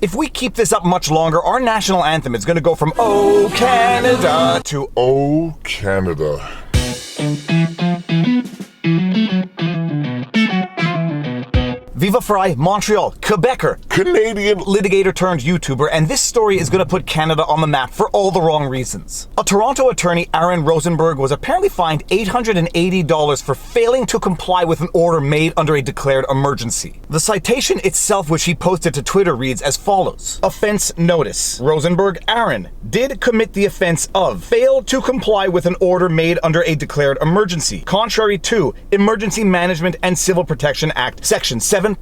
If we keep this up much longer, our national anthem is going to go from "Oh Canada" to "Oh Canada." Viva Frei, Montreal, Quebecer, Canadian litigator turned YouTuber, and this story is going to put Canada on the map for all the wrong reasons. A Toronto attorney, Aaron Rosenberg, was apparently fined $880 for failing to comply with an order made under a declared emergency. The citation itself, which he posted to Twitter, reads as follows. Offense notice. Rosenberg Aaron did commit the offense of failed to comply with an order made under a declared emergency, contrary to Emergency Management and Civil Protection Act, Section 7.0.2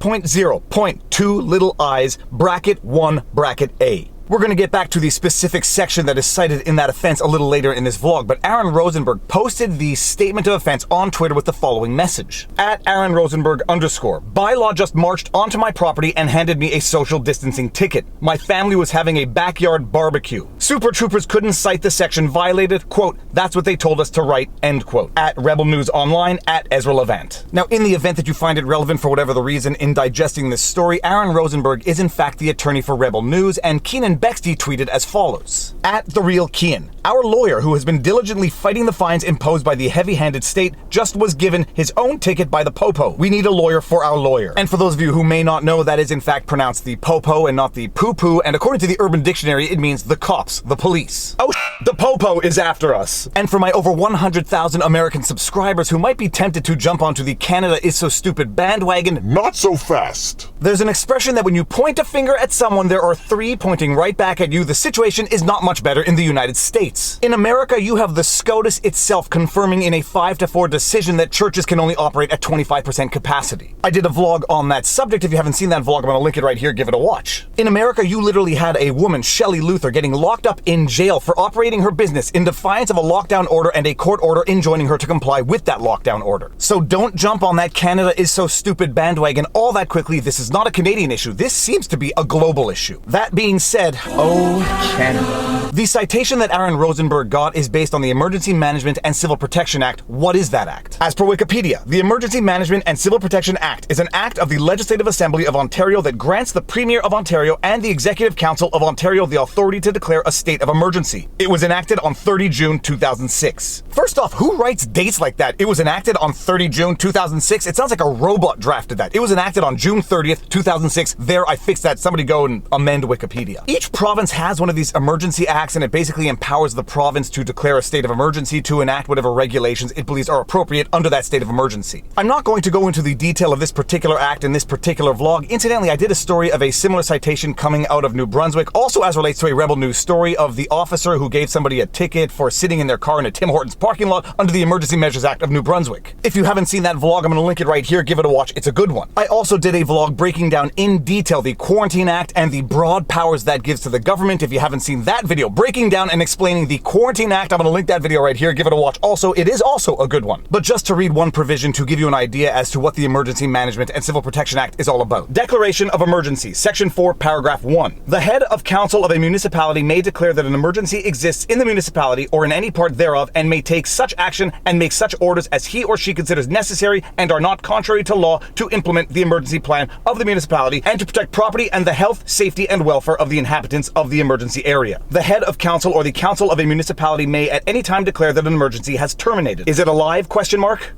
little i's, bracket 1, bracket A. We're going to get back to the specific section that is cited in that offense a little later in this vlog, but Aaron Rosenberg posted the statement of offense on Twitter with the following message. At Aaron Rosenberg _ bylaw just marched onto my property and handed me a social distancing ticket. My family was having a backyard barbecue. Super Troopers couldn't cite the section violated. Quote, that's what they told us to write, end quote. At Rebel News Online, at Ezra Levant. Now, in the event that you find it relevant for whatever the reason in digesting this story, Aaron Rosenberg is in fact the attorney for Rebel News, and Keenan Bexty tweeted as follows. At The Real Kian, our lawyer who has been diligently fighting the fines imposed by the heavy-handed state just was given his own ticket by the popo. We need a lawyer for our lawyer. And for those of you who may not know, that is in fact pronounced the popo and not the poo-poo, and according to the Urban Dictionary, it means the cops, the police. Oh, the popo is after us. And for my over 100,000 American subscribers who might be tempted to jump onto the Canada is so stupid bandwagon, not so fast. There's an expression that when you point a finger at someone, there are three pointing right back at you. The situation is not much better in the United States. In America, you have the SCOTUS itself confirming in a 5-4 decision that churches can only operate at 25% capacity. I did a vlog on that subject. If you haven't seen that vlog, I'm going to link it right here. Give it a watch. In America, you literally had a woman, Shelley Luther, getting locked up in jail for operating her business in defiance of a lockdown order and a court order enjoining her to comply with that lockdown order. So don't jump on that Canada is so stupid bandwagon all that quickly. This is not a Canadian issue. This seems to be a global issue. That being said, oh Canada. The citation that Aaron Rosenberg got is based on the Emergency Management and Civil Protection Act. What is that act? As per Wikipedia, the Emergency Management and Civil Protection Act is an act of the Legislative Assembly of Ontario that grants the Premier of Ontario and the Executive Council of Ontario the authority to declare a state of emergency. It was enacted on 30 June 2006. First off, who writes dates like that? It was enacted on 30 June 2006? It sounds like a robot drafted that. It was enacted on June 30th, 2006. There, I fixed that. Somebody go and amend Wikipedia. Each province has one of these emergency acts, and it basically empowers the province to declare a state of emergency to enact whatever regulations it believes are appropriate under that state of emergency. I'm not going to go into the detail of this particular act in this particular vlog. Incidentally, I did a story of a similar citation coming out of New Brunswick, also as relates to a Rebel News story of the officer who gave somebody a ticket for sitting in their car in a Tim Hortons parking lot under the Emergency Measures Act of New Brunswick. If you haven't seen that vlog, I'm going to link it right here. Give it a watch. It's a good one. I also did a vlog breaking down in detail the Quarantine Act and the broad powers that gives to the government. If you haven't seen that video, breaking down and explaining the Quarantine Act, I'm going to link that video right here. Give it a watch. Also, it is also a good one. But just to read one provision to give you an idea as to what the Emergency Management and Civil Protection Act is all about. Declaration of Emergency, Section 4, Paragraph 1. The head of council of a municipality may declare that an emergency exists in the municipality or in any part thereof and may take such action and make such orders as he or she considers necessary and are not contrary to law to implement the emergency plan of the municipality and to protect property and the health, safety, and welfare of the inhabitants of the emergency area. The head of council or the council of a municipality may at any time declare that an emergency has terminated. Is it alive? Question mark.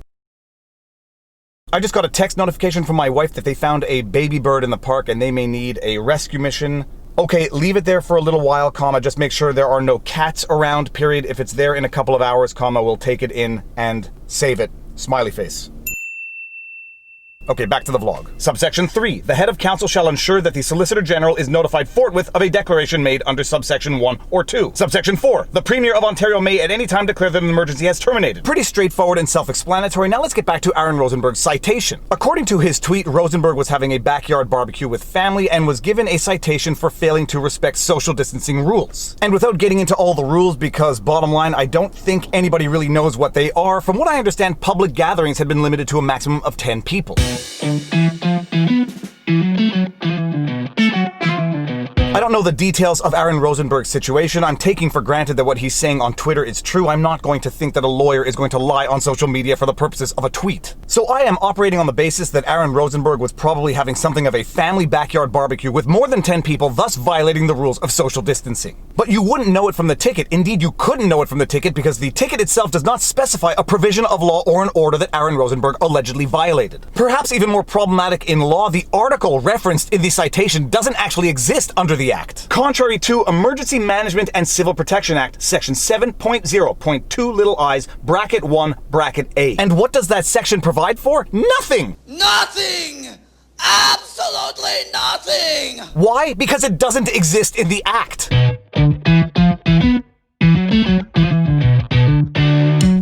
I just got a text notification from my wife that they found a baby bird in the park and they may need a rescue mission. Okay, leave it there for a little while, comma, just make sure there are no cats around, period. If it's there in a couple of hours, comma, we'll take it in and save it. Smiley face. Okay, back to the vlog. Subsection 3. The head of council shall ensure that the Solicitor General is notified forthwith of a declaration made under subsection 1 or 2. Subsection 4. The Premier of Ontario may at any time declare that an emergency has terminated. Pretty straightforward and self-explanatory. Now let's get back to Aaron Rosenberg's citation. According to his tweet, Rosenberg was having a backyard barbecue with family and was given a citation for failing to respect social distancing rules. And without getting into all the rules, because bottom line, I don't think anybody really knows what they are, from what I understand, public gatherings had been limited to a maximum of 10 people. I don't know the details of Aaron Rosenberg's situation. I'm taking for granted that what he's saying on Twitter is true. I'm not going to think that a lawyer is going to lie on social media for the purposes of a tweet. So I am operating on the basis that Aaron Rosenberg was probably having something of a family backyard barbecue with more than 10 people, thus violating the rules of social distancing. But you wouldn't know it from the ticket. Indeed, you couldn't know it from the ticket because the ticket itself does not specify a provision of law or an order that Aaron Rosenberg allegedly violated. Perhaps even more problematic in law, the article referenced in the citation doesn't actually exist under the Act. Contrary to Emergency Management and Civil Protection Act, Section 7.0.2 bracket 1 bracket A. And what does that section provide for? Nothing! Nothing! Absolutely nothing! Why? Because it doesn't exist in the Act.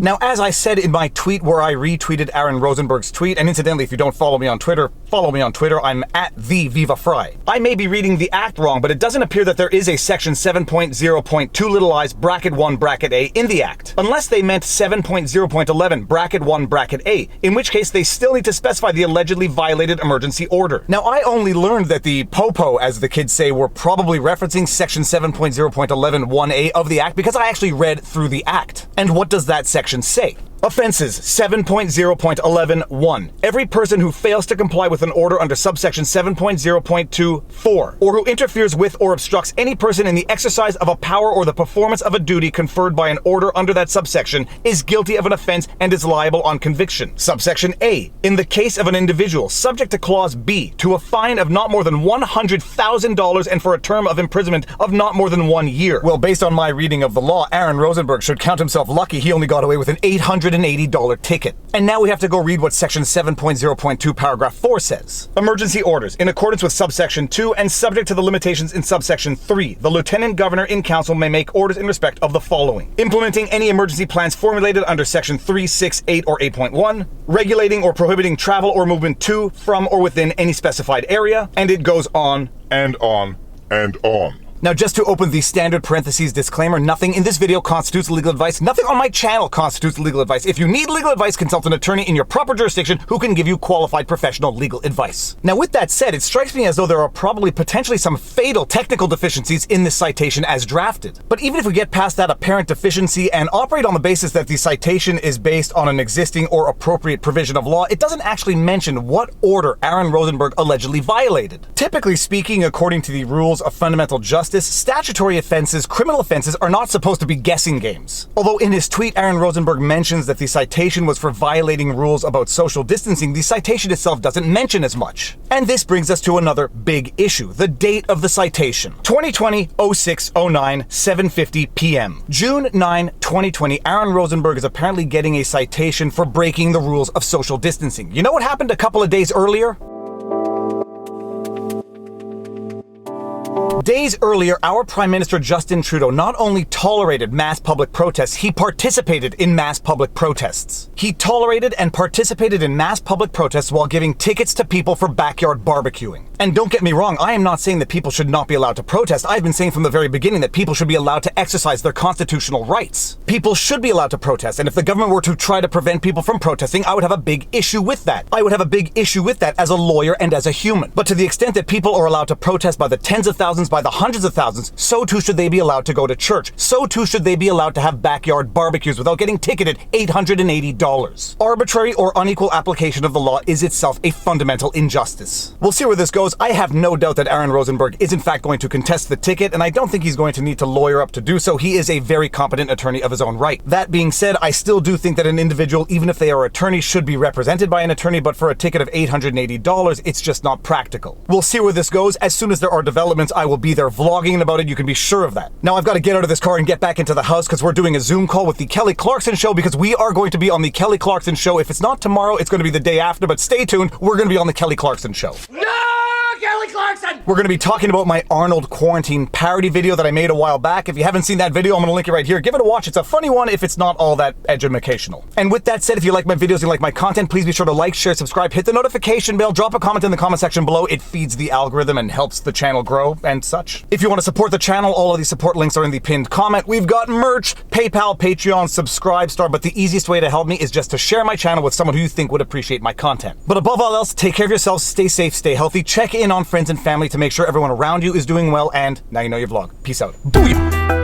Now, as I said in my tweet where I retweeted Aaron Rosenberg's tweet, and incidentally, if you don't follow me on Twitter, follow me on Twitter. I'm at the Viva Frei. I may be reading the Act wrong, but it doesn't appear that there is a section 7.0.2 bracket 1 bracket A in the Act, unless they meant 7.0.11 bracket 1 bracket A, in which case they still need to specify the allegedly violated emergency order. Now, I only learned that the popo, as the kids say, were probably referencing section 7.0.11 1A of the Act because I actually read through the Act. And what does that section say? Offenses 7.0.11.1. Every person who fails to comply with an order under subsection 7.0.24, or who interferes with or obstructs any person in the exercise of a power or the performance of a duty conferred by an order under that subsection, is guilty of an offense and is liable on conviction. Subsection A. In the case of an individual subject to clause B, to a fine of not more than $100,000 and for a term of imprisonment of not more than 1 year. Well, based on my reading of the law, Aaron Rosenberg should count himself lucky he only got away with an $880 ticket. And now we have to go read what section 7.0.2 paragraph 4 says. Emergency orders. In accordance with subsection 2 and subject to the limitations in subsection 3, the Lieutenant Governor in Council may make orders in respect of the following: implementing any emergency plans formulated under section 3, 6, 8, or 8.1, regulating or prohibiting travel or movement to, from, or within any specified area, and it goes on And on and on. Now, just to open the standard parentheses disclaimer, nothing in this video constitutes legal advice. Nothing on my channel constitutes legal advice. If you need legal advice, consult an attorney in your proper jurisdiction who can give you qualified professional legal advice. Now, with that said, it strikes me as though there are probably potentially some fatal technical deficiencies in this citation as drafted. But even if we get past that apparent deficiency and operate on the basis that the citation is based on an existing or appropriate provision of law, it doesn't actually mention what order Aaron Rosenberg allegedly violated. Typically speaking, according to the rules of fundamental justice, statutory offenses, criminal offenses, are not supposed to be guessing games. Although in his tweet, Aaron Rosenberg mentions that the citation was for violating rules about social distancing, the citation itself doesn't mention as much. And this brings us to another big issue, the date of the citation. 2020-06-09, 7:50 p.m. June 9, 2020, Aaron Rosenberg is apparently getting a citation for breaking the rules of social distancing. You know what happened a couple of days earlier? Days earlier, our Prime Minister Justin Trudeau not only tolerated mass public protests, he participated in mass public protests. He tolerated and participated in mass public protests while giving tickets to people for backyard barbecuing. And don't get me wrong, I am not saying that people should not be allowed to protest. I've been saying from the very beginning that people should be allowed to exercise their constitutional rights. People should be allowed to protest, and if the government were to try to prevent people from protesting, I would have a big issue with that. I would have a big issue with that as a lawyer and as a human. But to the extent that people are allowed to protest by the tens of thousands, by the hundreds of thousands, so too should they be allowed to go to church. So too should they be allowed to have backyard barbecues without getting ticketed $880. Arbitrary or unequal application of the law is itself a fundamental injustice. We'll see where this goes. I have no doubt that Aaron Rosenberg is in fact going to contest the ticket, and I don't think he's going to need to lawyer up to do so. He is a very competent attorney of his own right. That being said, I still do think that an individual, even if they are attorneys, should be represented by an attorney, but for a ticket of $880, it's just not practical. We'll see where this goes. As soon as there are developments, I will be there vlogging about it. You can be sure of that. Now I've got to get out of this car and get back into the house because we're doing a Zoom call with the Kelly Clarkson Show, because we are going to be on the Kelly Clarkson Show. If it's not tomorrow, it's going to be the day after, but stay tuned. We're going to be on the Kelly Clarkson Show. No! Kelly Clarkson! We're going to be talking about my Arnold quarantine parody video that I made a while back. If you haven't seen that video, I'm going to link it right here. Give it a watch. It's a funny one if it's not all that educational. And with that said, if you like my videos, you like my content, please be sure to like, share, subscribe, hit the notification bell, drop a comment in the comment section below. It feeds the algorithm and helps the channel grow and such. If you want to support the channel, all of these support links are in the pinned comment. We've got merch, PayPal, Patreon, Subscribe Star, but the easiest way to help me is just to share my channel with someone who you think would appreciate my content. But above all else, take care of yourselves, stay safe, stay healthy, check in on friends and family to make sure everyone around you is doing well, and now you know your vlog. Peace out. Booyah!